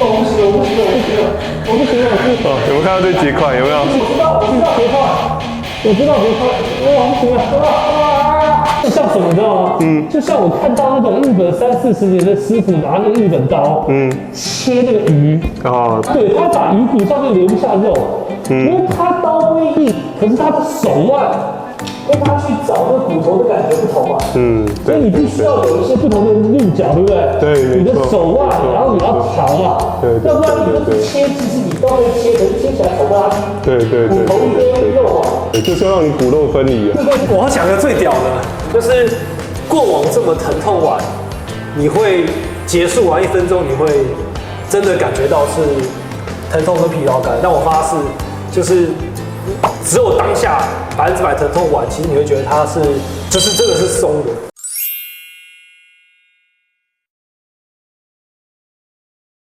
哦，不行，我不行，我不行，有没有看到这几款？有没有？我知道别快，我知道别快，哇，不行啊！就像什么，你知道吗？就像我看到那种日本30-40年的师傅拿那个日本刀，切那个鱼，对，他把鱼骨上面留不下肉，因为他刀不硬，可是他的手腕。跟他去找那骨头的感觉不同嘛，所以你必须要有一些不同的鹿角，对不对？对，你的手腕，然后你要调嘛，要不然你就是切，其实你都可以切，可是切起来手不拉筋，骨头一堆肉啊，就是要让你骨肉分离啊。我要讲个最屌的，就是过往这么疼痛完，你会结束完1分钟，你会真的感觉到是疼痛跟疲劳感，但我发誓，就是只有当下100%疼痛完，其实你会觉得它是，就是这个是松的。